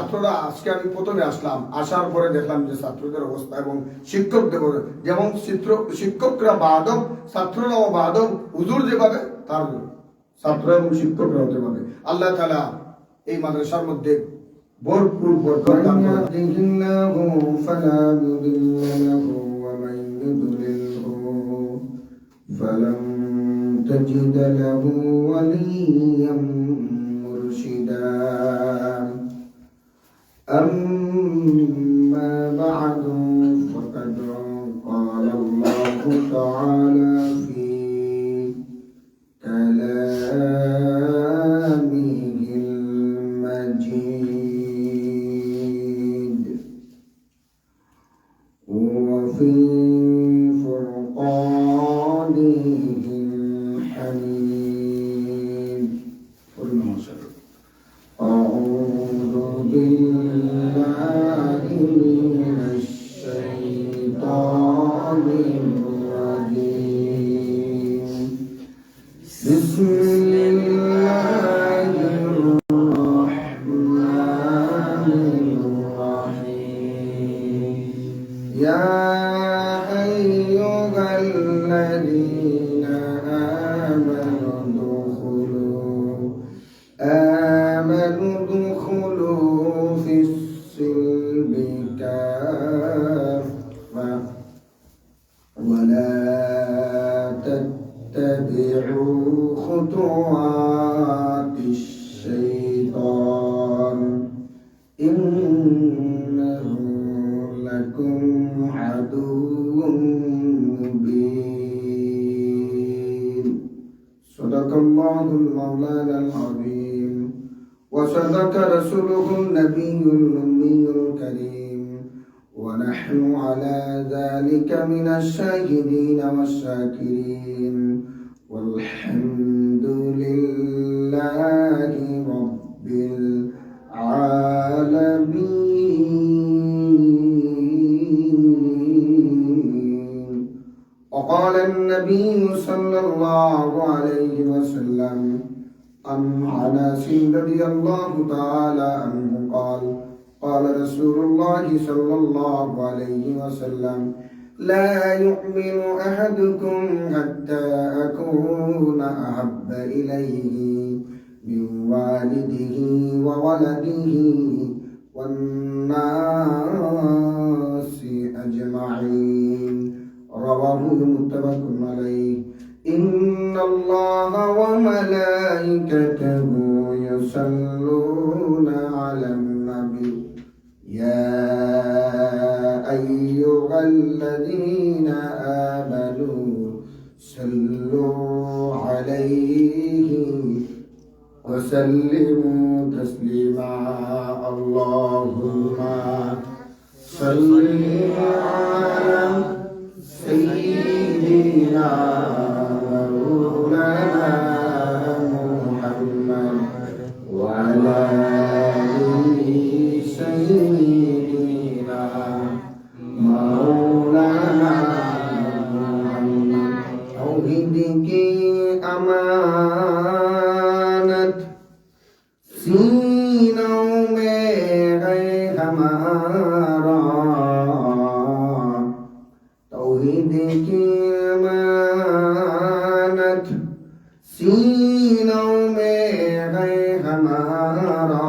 ছাত্ররা আজকে আমি প্রথমে আসলাম, আসার পরে দেখলাম যে ছাত্রদের অবস্থা এবং শিক্ষকদের, যেমন শিক্ষকরা বাদব, ছাত্ররাও বাদব, হুজুর যেভাবে তার ছাত্র এবং শিক্ষকরা হতে পারে। আল্লাহ তাআলা এই মাদ্রাসার মধ্যে ভরপুর বরকত দান করুন। تجد له وليا مرشدا أما بعد فقد قال الله تعالى في كلامه المجيد وفي فرقانه أعوذ بالله من الشيطان الرجيم بسم الله الرحمن الرحيم يا أيها الذين آمنوا ادخلوا في السلم كافة ولا تتبعوا خطوات الشيطان إنه لكم عدو مبين. صدق الله المولانا العظيم وصدق رسوله النبي الأمي الكريم ونحن على ذلك من الشاهدين والشاكرين والحمد لله رب العالمين. وقال النبي صلى الله عليه وسلم عن أنس رضي الله تعالى عنه قال قال رسول الله صلى الله عليه وسلم لا يؤمن أحدكم حتى أكون أحب إليه من والده وولده والناس أجمعين. رواه متفق عليه. إن الله وملائكته يصلون على النبي يا أيها الذين آمنوا صلوا عليه وسلموا تسليما. اللهم صل على سيدنا وعلى آله سيدنا مولانا محمد. توحيد की अमानत सीनों में है हमारा, तौहीद की अमानत सीनों में है हमारा,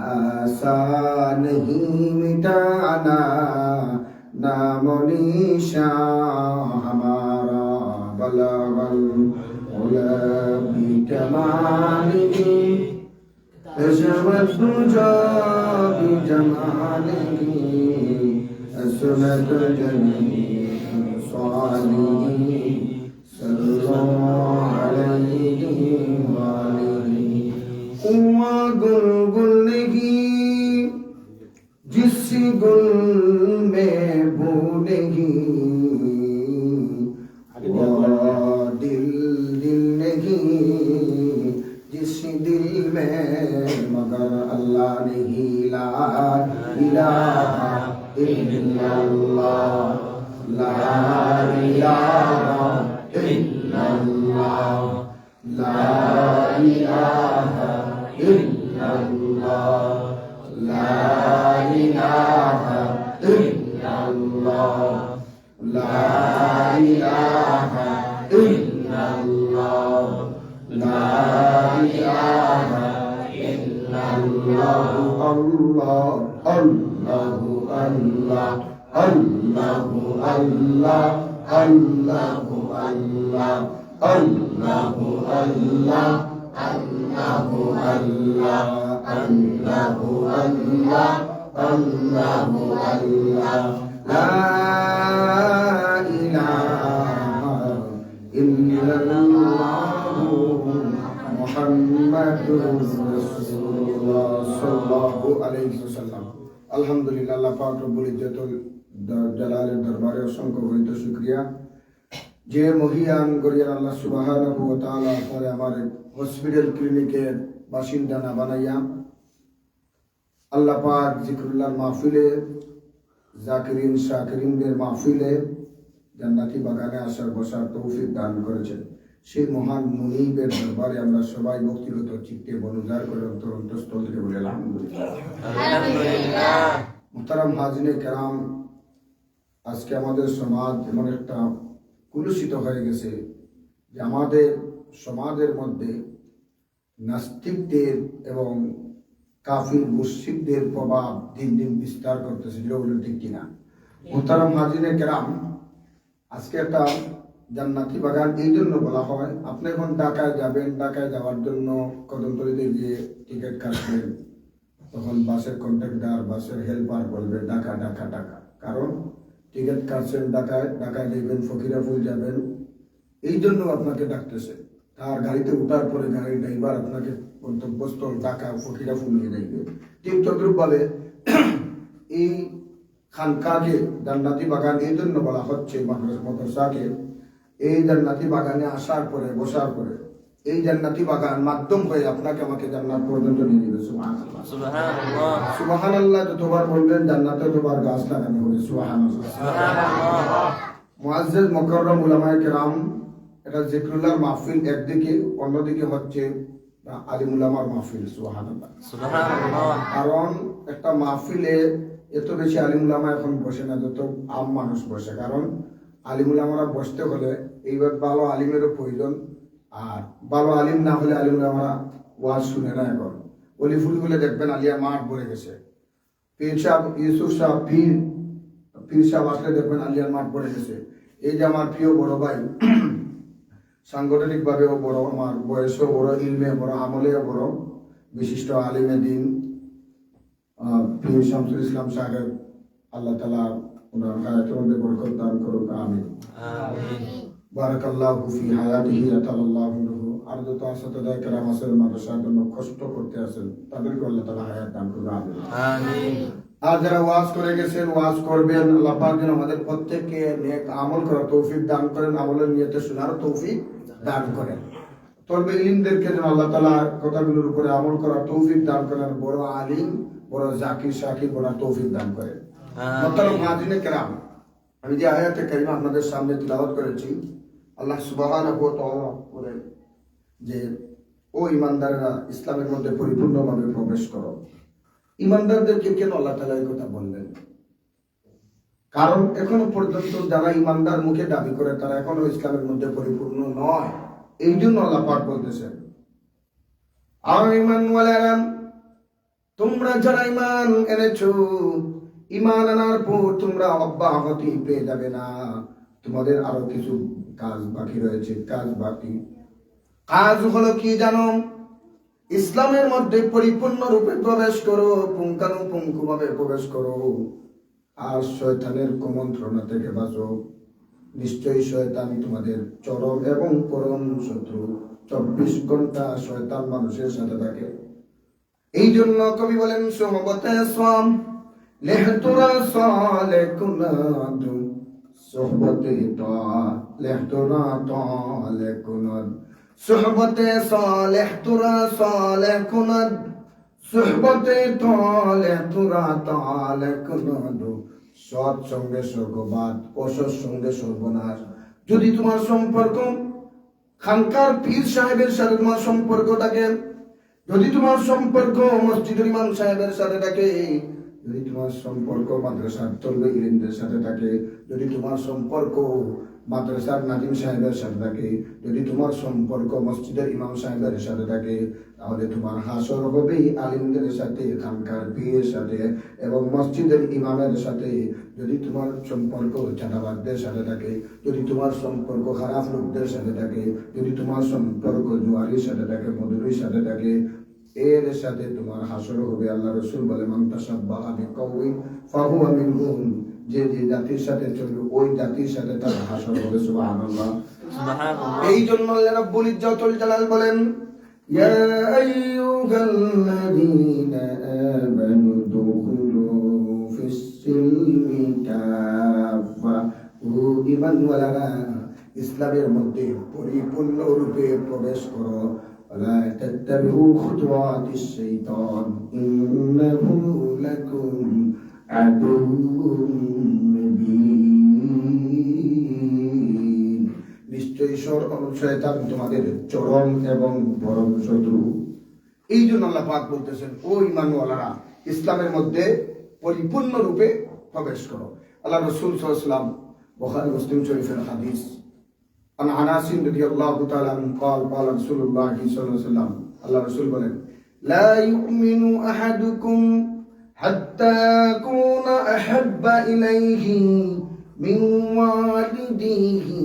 आसान नहीं मिटाना नाम निशान हमारा. बलगल उला बिकमालिही अशरफ दुजा बिजमालिही असनत जमी स्वालिही सल्लल्लाहु अलैहि वालिही. कुआं गुल नहीं जिस गुल में बू नहीं, वो दिल नहीं जिस दिल में मगर अल्लाह नहीं. ला इलाहा इल्लल्लाह, ला इलाहा इल्लल्लाह, ला इलाहा इल्लल्लाह. আল্লাহু আল্লাহ আল্লাহু আল্লাহ আল্লাহু আল্লাহ আল্লাহু আল্লাহ আল্লাহু আল্লাহ আল্লাহু আল্লাহ আল্লাহু আল্লাহ আল্লাহু আল্লাহ লা ইলাহা ইল্লাল্লাহু মুহাম্মাদুর রাসূলুল্লাহ সাল্লাল্লাহু আলাইহি ওয়াসাল্লাম। আলহামদুলিল্লাহ, আল্লাহ পাক রব্বুল ইজ্জতুল জালালের দরবারে অসংখ্য গণিত শুকরিয়া যে মহিয়ান গরিয়ান আল্লাহ সুবহানাহু ওয়া তাআলা পরে আমার হসপিটাল ক্লিনিকের বাসিন্দা না বানাইয়া আল্লাহ পাক জিকরুল্লাহর মাহফিলে জাকিরিন শাকিরিনদের মাহফিলে জান্নাতি বাগানে আসার বসার তৌফিক দান করেছেন। সেই মহান মুনিবের দরবারে আমরা সবাই ভক্তিগত চিত্তে বনুজার করে অন্তরস্থল থেকে বলে আলহামদুলিল্লাহ। মুহতারাম হাজিরে কেরাম, আজকে আমাদের সমাজ এমন একটা কুলুষিত হয়ে গেছে যে আমাদের সমাজের মধ্যে নাস্তিকদের এবং কাফির মুশরিকদের প্রভাব দিন দিন বিস্তার করতেছে, যেটা বলেন ঠিক কিনা? মুহতারাম হাজিরে কেরাম, আজকে একটা জান্নাতি বাগান এই জন্য বলা হয়, আপনি এখন ঢাকায় যাবেন, ঢাকায় যাওয়ার জন্য কদমতলীতে গিয়ে টিকিট কাটবেন, তখন বাসের কন্ট্রাক্টর বাসের হেল্পার বলবে ঢাকা ঢাকা ঢাকা, কারণ টিকিট কাটছেন ঢাকায়, ঢাকায় যাবেন ফকিরাপুর যাবেন, এই জন্য আপনাকে ডাকতেছে। তার গাড়িতে ওঠার পরে গাড়ির ড্রাইভার আপনাকে গন্তব্যস্থল ঢাকা ফকিরাপুর নিয়ে যাইবে। ঠিক তদ্রুপ বলে এই খানকাকে জান্নাতি বাগান এই জন্য বলা হচ্ছে, মাদ্রাসাকে এই জান্নাতি বাগানে আসার পরে বসার পরে এই জান্নাতি বাগান মাধ্যম হয়ে আপনাকে আমাকে জান্নাত পর্যন্ত নিয়ে যাবে। সুবহানাল্লাহ সুবহানাল্লাহ সুবহানাল্লাহ, যতবার বলবেন জান্নাতে ততবার গাছ লাগানো হবে। সুবহানাল্লাহ সুবহানাল্লাহ। মুআজ্জাজ মুকাররম উলামায়ে কেরাম, এটা জিকরুল্লাহর মাহফিল একদিকে, অন্যদিকে হচ্ছে আলিম উলামার মাহফিল। সুবহানাল্লাহ সুবহানাল্লাহ। কারণ একটা মাহফিলে এত বেশি আলিম উলামা এখন বসে না যত আম মানুষ বসে, কারণ আলিম উলামারা বসতে হলে এইবার ভালো আলিমেরও প্রয়োজন, আর ভালো আলিম না হলে আলিম উলামারা ওয়াজ শুনে না। এখন অলিফুল গুলো দেখবেন আলিয়া মাঠ ভরে গেছে, পীর সাহেব ইউসুফ সাহেব পীর সাহেব আসলে দেখবেন আলিয়ার মাঠ ভরে গেছে। এই যে আমার প্রিয় বড় ভাই, সাংগঠনিক ভাবেও বড়, আমার বয়সও বড়, ইলমে বড়, আমলে বড়, বিশিষ্ট আলিমে দিন পীর শামসুল ইসলাম সাহেব, আল্লাহ তাআলা ওনার হায়াতের মধ্যে বরকত দান করুক, আমিন আমিন। বারাকাল্লাহু ফি হায়াতিহি আতাল্লাহু লাহু। আর যত আসাতিদা কেরাম আছেন মাদ্রাসার জন্য কষ্ট করতে আছেন, তাদেরকে আল্লাহ তাআলা হায়াত দান করুক, আমিন আমিন। আর যারা ওয়াজ করে গেছেন, ওয়াজ করবেন, আল্লাহ পাক যেন আমাদের প্রত্যেককে নেক আমল করার তৌফিক দান করেন, আমলের নিয়তে শোনার তৌফিক দান করেন। তবে ইলমদেরকে যেন আল্লাহ তাআলা কথাগুলোর উপরে আমল করার তৌফিক দান করেন, বড় আলিম, বড় জাকির শাকির বড় তৌফিক দান করেন। মুহতারাম হাজিরে কেরাম, আমি যে আয়াতে কারিমা আপনাদের সামনে তিলাওয়াত করেছি, আল্লাহ সুবহানাহু ওয়া তাআলা বলেন যে ও ঈমানদাররা ইসলামের মধ্যে পরিপূর্ণভাবে প্রবেশ করো। ঈমানদারদেরকে কেন আল্লাহ তাআলা এই কথা বললেন? কারণ এখনো পর্যন্ত যারা ঈমানদার মুখে দাবি করে তারা এখনো ইসলামের মধ্যে পরিপূর্ণ নয়, এই জন্য আল্লাহ পাক বলতেছেন আর ঈমানওয়ালারা, তোমরা যারা ঈমান এনেছো, ঈমান আনার পর তোমরা অব্যাহতি পেয়ে যাবে না, তোমাদের আরো কিছু কাজ বাকি রয়েছে। কাজ হলো কি জানো? ইসলামের মধ্যে পরিপূর্ণ রূপে প্রবেশ করো, পুঙ্খানুপুঙ্খু ভাবে প্রবেশ করো, আর শয়তানের কুমন্ত্রণা থেকে বাঁচো। নিশ্চয়ই শয়তান তোমাদের চরম এবং পরম শত্রু, 24 ঘন্টা শয়তান মানুষের সাথে থাকে। এই জন্য কবি বলেন সোহবতে সাম লেহতুরা সালে কুনাদ, সোহবতে তা লেহতুরা তালে কুনাদ, সোহবতে সালেহ তুরা সালে কুনাদ, সোহবতে তালে তুরা তালে কুনাদ। সৎ সঙ্গে স্বর্গবাদ, অসৎ সঙ্গে সর্বনাশ। যদি তোমার সম্পর্ক খানকার পীর সাহেবের সাথে তোমার সম্পর্ক থাকে, যদি তোমার সম্পর্ক মসজিদের ইমাম সাহেবের সাথে থাকে, যদি তোমার সম্পর্ক মাদ্রাসার তলবে ইলমদের সাথে থাকে, যদি তোমার সম্পর্ক মাদ্রাসার নাজিম সাহেবের সাথে থাকে, যদি তোমার সম্পর্ক মসজিদের ইমাম সাহেবের সাথে থাকে, তাহলে তোমার হাসর হবে আলিমদের সাথে, খানকার পীরের সাথে এবং মসজিদের ইমামের সাথে। যদি তোমার সম্পর্ক চাঁদাবাদদের সাথে থাকে, যদি তোমার সম্পর্ক খারাপ লোকদের সাথে থাকে, যদি তোমার সম্পর্ক জুয়ারির সাথে থাকে, মধুরীর সাথে থাকে, এর সাথে তোমার হাসর হবে। আল্লাহ রাসূল বলে, মান তাশাব্বাহা বিকাওমিন ফাহুয়া মিনহুম, যে যে জাতির সাথে চলবে ওই জাতির সাথে তার হাসর হবে। সুবহানাল্লাহ। এই জন্য আল্লাহ রাব্বুল ইজ্জাতুল জালাল বলেন, ইয়া আইয়ুহাল্লাযীনা আমানু দুখুলু ফিস-সিলমি কাফা, ও ঈমানওয়ালারা ইসলামের মধ্যে পরিপূর্ণ রূপে প্রবেশ করো। ওয়ালা তাত্তাবিউ খুতুওয়াতিশ শাইতান ইন্নাহু লাকুম আদুউম মুবিন, নিশ্চয়ই শয়তান তোমাদের চরম এবং পরম শত্রু। এই জন্য আল্লাহ পাক বলতেছেন, ও ঈমানওয়ালারা ইসলামের মধ্যে পরিপূর্ণ রূপে প্রবেশ করো। আল্লাহ রাসূল সাল্লাল্লাহু আলাইহি ওয়াসাল্লাম বুখারী মুসলিম শরীফের হাদিস, আন আনাস রাদিয়াল্লাহু তাআলা আনহু قال قال رسول الله صلى الله عليه وسلم, আল্লাহ রাসূল বলেন, লা ইউমিনু আহাদুকুম হাত্তা কুনা আহাব্বা ইলাইহি মিন ওয়ালিদিহি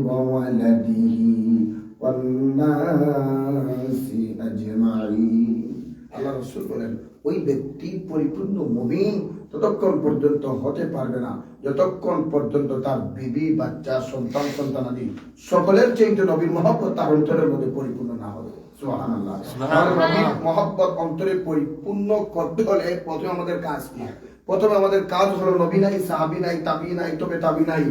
ওয়া ওয়ালাদিহি ওয়ান নাসি আজমাইন। আল্লাহ রাসূল বলেন, ওই ব্যক্তি পরিপূর্ণ মুমিন ততক্ষণ পর্যন্ত হতে পারবে না যতক্ষণ পর্যন্ত তার বিবি, বাচ্চা, সন্তান, সন্তানাদি সকলের চাইতে নবীর মহব্বত তার অন্তরের মধ্যে পরিপূর্ণ না হবে। সুবহানাল্লাহ। নবীর মহব্বত অন্তরে পরিপূর্ণ করতে হলে প্রথমে আমাদের কাজ কি? প্রথমে আমাদের কাজ হলো নবী নাই, সাহাবী নাই, তাবী নাই, তবে তাবী নাই,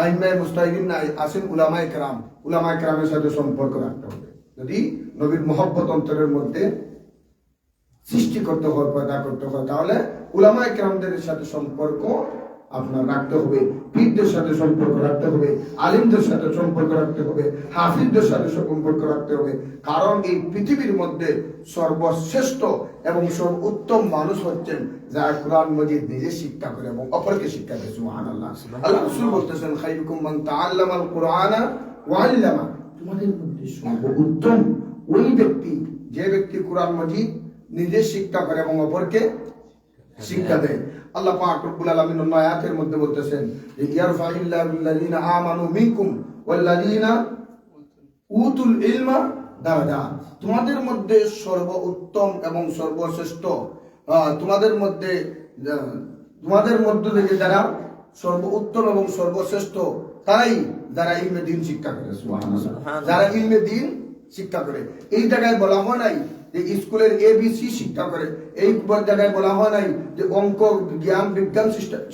আইম্মায়ে মুজতাহিদিন নাই, আসেন উলামায়ে কেরাম। উলামায়ে কেরামের সাথে সম্পর্ক রাখতে হবে। যদি নবীর মহব্বত অন্তরের মধ্যে সৃষ্টি করতে হয়, পয়দা করতে হয়, তাহলে উলামায়ে কেরামদের সাথে সম্পর্ক আপনার রাখতে হবে, পীরদের সাথে সম্পর্ক রাখতে হবে, আলিমদের সাথে সম্পর্ক রাখতে হবে, হাফিজদের সাথে সম্পর্ক রাখতে হবে। কারণ এই পৃথিবীর মধ্যে সর্বশ্রেষ্ঠ এবং সর্বোত্তম মানুষ হচ্ছেন যারা কুরআন মজিদ নিজে শিক্ষা করে এবং অপরকে শিক্ষা দেয়। সুবহানাল্লাহ। আল্লাহ রাসূল বলতেছেন, খায়রুকুম মান তাআল্লামাল কুরআনা ওয়া আল্লামা, তোমাদের মধ্যে সর্বোত্তম ওই ব্যক্তি যে ব্যক্তি কুরআন মজিদ নিজে শিক্ষা করে এবং অপরকে শিক্ষা দেয়। আল্লাহ পাক রব্বুল আলামিন অন্য আয়াতের মধ্যে বলতেছেন, ইয়ারফাইল্লাহুল্লাযীনা আমানু মিনকুম ওয়াল্লাযীনা উতুল ইলমা দারাজাত, তোমাদের মধ্যে সর্বোত্তম এবং সর্বশ্রেষ্ঠ, তোমাদের মধ্যে থেকে যারা সর্বোত্তম এবং সর্বশ্রেষ্ঠ তাই যারা ইলমে দ্বীন শিক্ষা করে। সুবহানাল্লাহ। যারা ইলমে দ্বীন শিক্ষা করে। এই জায়গায় বলা হয় নাই যে স্কুলের ABC শিক্ষা করে, এই জায়গায় বলা হয় নাই যে অঙ্ক, জ্ঞান, বিজ্ঞান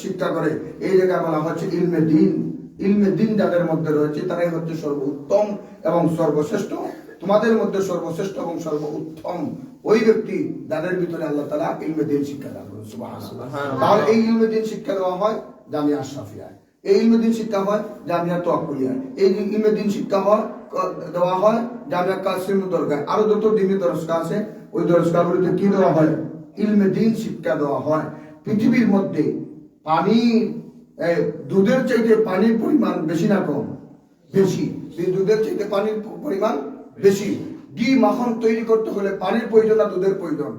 শিক্ষা করে। এই জায়গায় বলা হচ্ছে ইলমে দ্বীন। ইলমে দ্বীন যাদের মধ্যে রয়েছে তারাই হচ্ছে সর্বোত্তম এবং সর্বশ্রেষ্ঠ। তোমাদের মধ্যে সর্বশ্রেষ্ঠ এবং সর্বোত্তম ওই ব্যক্তি যাদের ভিতরে আল্লাহ তাআলা ইলমে দ্বীন শিক্ষা দান করেন। সুবহানাল্লাহ। তাহলে এই ইলমে দ্বীন শিক্ষা দেওয়া হয় জামিয়া আশরাফিয়ায়, এই ইলমে দ্বীন শিক্ষা হয় জামিয়া তাওয়াক্কুলিয়ায়, এই ইলমে দ্বীন শিক্ষা দেওয়া হয় জামিয়া কাসিম দরগায়। আরো যত দ্বীনি দরসগা আছে ওই দরসগাগুলিতে কি দেওয়া হয়? ইলমে দ্বীন শিক্ষা দেওয়া হয়। পৃথিবীর মধ্যে পানি, দুধের চাইতে পানির পরিমাণ বেশি না কম? বেশি। দুধের চাইতে পানির পরিমাণ বেশি। ঘি মাখন তৈরি করতে হলে পানির প্রয়োজন না দুধের প্রয়োজন?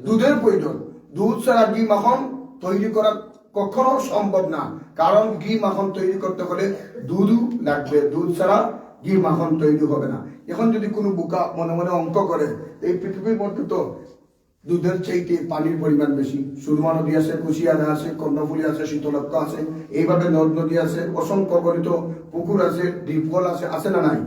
দুধের প্রয়োজন। দুধ ছাড়া ঘি মাখন তৈরি করা কখনো সম্ভব না, কারণ ঘি মাখন তৈরি করতে হলে দুধও লাগবে, দুধ ছাড়া ঘি মাখন তৈরি হবে না। এখন যদি কোনো বোকা মনে মনে অঙ্ক করে, এই পৃথিবীর মধ্যে তো দুধের চাইতে পানির পরিমাণ বেশি। সুরমা নদী আছে, কুশিয়ারা আছে, কর্ণফুলী আছে, শীতলক্ষ আছে, এইভাবে নদ নদী আছে, অসংখ্য গণিত পুকুর আছে, দ্বীপকল আছে, আছে না নাই?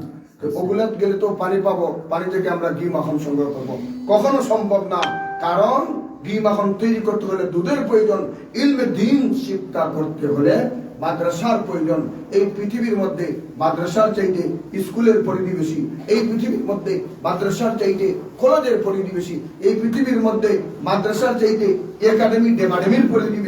ওগুলো গেলে তো পানি পাবো, পানি থেকে আমরা ঘি মাখন সংগ্রহ করবো, কখনো সম্ভব না। কারণ ঘি মাখন তৈরি করতে হলে দুধের প্রয়োজন। ইলমে দ্বীন শিক্ষা করতে হলে মাদ্রাসার প্রয়োজন। এই পৃথিবীর মধ্যে মাদ্রাসার চাইতে স্কুলের পরিধি বেশি, এই পৃথিবীর মধ্যে মাদ্রাসার চাইতে কলেজের পরিধি বেশি, এই পৃথিবীর মধ্যে মাদ্রাসার চাইতে একাডেমি, ডেমাডেমির পরিধি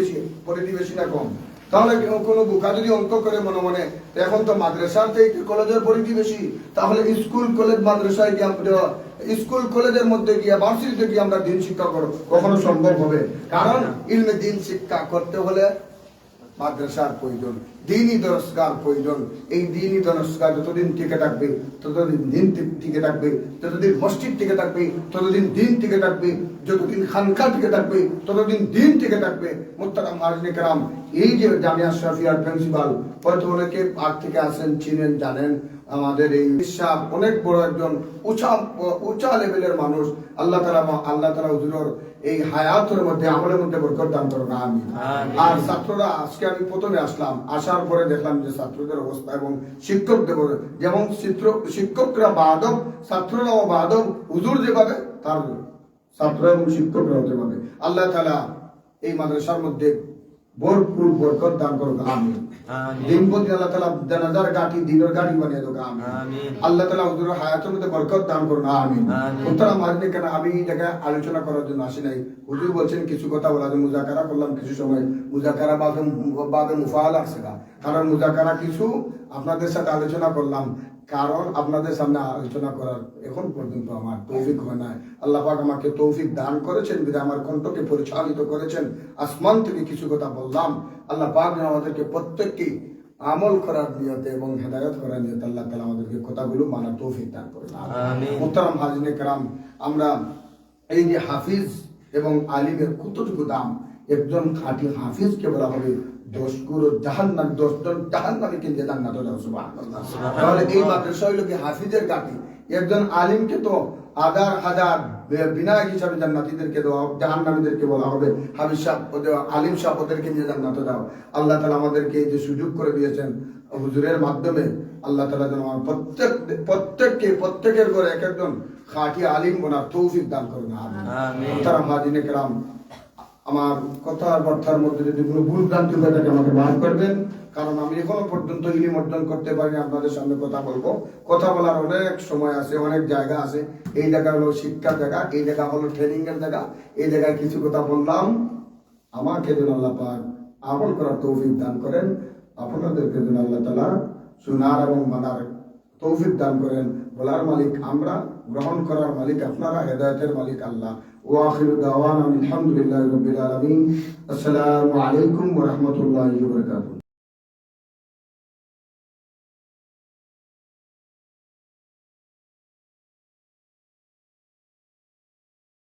বেশি না কম? তাহলে কোনো বোকা যদি অঙ্ক করে মনে মনে, এখন তো মাদ্রাসার চাইতে কলেজের পরিধি বেশি, তাহলে স্কুল কলেজ মাদ্রাসায় গিয়ে স্কুল কলেজের মধ্যে গিয়ে ভার্সিটিতে গিয়ে আমরা দিন শিক্ষা করো, কখনো সম্ভব হবে? কারণ ইলমে দ্বীন শিক্ষা করতে হলে মাদ্রাসার প্রয়োজন, দ্বীনি দরসগার প্রয়োজন। এই দ্বীনি দরসগার যতদিন টিকে থাকবে ততদিন দিন টিকে থাকবে, যতদিন মসজিদ টিকে থাকবে ততদিন দিন টিকে থাকবে, যতদিন খানকা টিকে থাকবে ততদিন দিন টিকে থাকবে। মুহতারাম হাজিরিন কেরাম, এই যে জামিয়া আশরাফিয়ার প্রিন্সিপাল, হয়তো অনেকে আগ থেকে আসেন, চিনেন, জানেন। আমাদের এই বিশ্বাস অনেক বড় একজন উঁচা লেভেলের মানুষ। আল্লাহ তাআলা হুজুরের এই হায়াতের মধ্যে, আমলের মধ্যে বরকত দান করুন, আমিন। আর ছাত্ররা, আজকে আমি প্রথমে আসলাম, আসার পরে দেখলাম যে ছাত্রদের অবস্থা এবং শিক্ষকদের, যেমন শিক্ষকরা বাদব, ছাত্ররাও বাদব, হুজুর যেভাবে তার ছাত্র এবং শিক্ষকরাও যেভাবে। আল্লাহ তাআলা এই মাদ্রাসার মধ্যে ভরপুর বরকত দান করুন, আমিন। দিন প্রতি আল্লাহ তাআলা জানাজার গাঠি, দিনের গাঠি বানিয়ে দেবো, আমিন। আল্লাহ তাআলা হুজুরের হায়াতের মধ্যে বরকত দান করুন, আমিন। মুহতারাম হাজিরিন কেন, আমি এই জায়গায় আলোচনা করার জন্য আসি নাই। হুজুর বলছেন কিছু কথা বলা, মুজাকারা করলাম কিছু সময়, মুজাকারা বাদে মুফাআলা আছে না, কারণ মুজাকারা কিছু আপনাদের সাথে আলোচনা করলাম, কারণ আপনাদের সামনে আলোচনা করার এখন পর্যন্ত আমার তৌফিক হয় না। আল্লাহ পাক আমাকে তৌফিক দান করেছেন, বিধায় আমার কণ্ঠকে পরিচালিত করেছেন। আসমান থেকে কিছু কথা বললাম, আল্লাহ পাক যেন আমাদেরকে প্রত্যেককে আমল করার নিয়তে এবং হেদায়েত করার নিয়তে আল্লাহ তাআলা আমাদেরকে কথাগুলো মানার তৌফিক দান করেন, আমিন। মুহতারাম হাজিরিন কেরাম, আমরা এই যে হাফিজ এবং আলিমের কতটুকু দাম, একজন খাঁটি হাফিজকে বলা হবে 10 জন জাহান্নামে কিনতে জান্নাত হলো, সুবহানাল্লাহ। তাহলে এই মাদ্রাসা হইল কি হাফিজের গাটি। একজন আলিমকে তো হাজার হাজার বিনায়ক হিসাবে জান্নাতীদেরকে দেওয়া, জাহান্নামীদেরকে বলা হবে হাফিজ সাহেব, আলিম সাহেব, ওদেরকে নিয়ে জান্নাতে দাও। আল্লাহ তাআলা আমাদেরকে এই যে সুযোগ করে দিয়েছেন হুজুরের মাধ্যমে, আল্লাহ তাআলা যেন প্রত্যেকের ঘরে এক একজন খাঁটি আলিম বনার তৌফিক দান করুন, আমিন। মুহতারাম হাজিরিন কেরাম, আমার কথাবার্তার মধ্যে যদি কোনো ভুল ভ্রান্তি হয়ে থাকে আমাকে মাফ করবেন, কারণ আমি এখনো পর্যন্ত ইলম অর্জন করতে পারিনি। আপনাদের সামনে কথা বলবো, কথা বলার অনেক সময় আছে, অনেক জায়গা আছে। এই জায়গা হলো শিক্ষার জায়গা, এই জায়গা হলো ট্রেনিং এর জায়গা। এই জায়গায় কিছু কথা বললাম, আমাকে যেন আল্লাহ পাক আমল করার তৌফিক দান করেন, আপনাদেরকে যেন আল্লাহ তাআলা শোনার এবং মানার তৌফিক দান করেন। বলার মালিক আমরা, গ্রহণ করার মালিক আপনারা, হেদায়েতের মালিক আল্লাহ। وآخر دعوانا الحمد لله رب العالمين. السلام عليكم ورحمة الله وبركاته.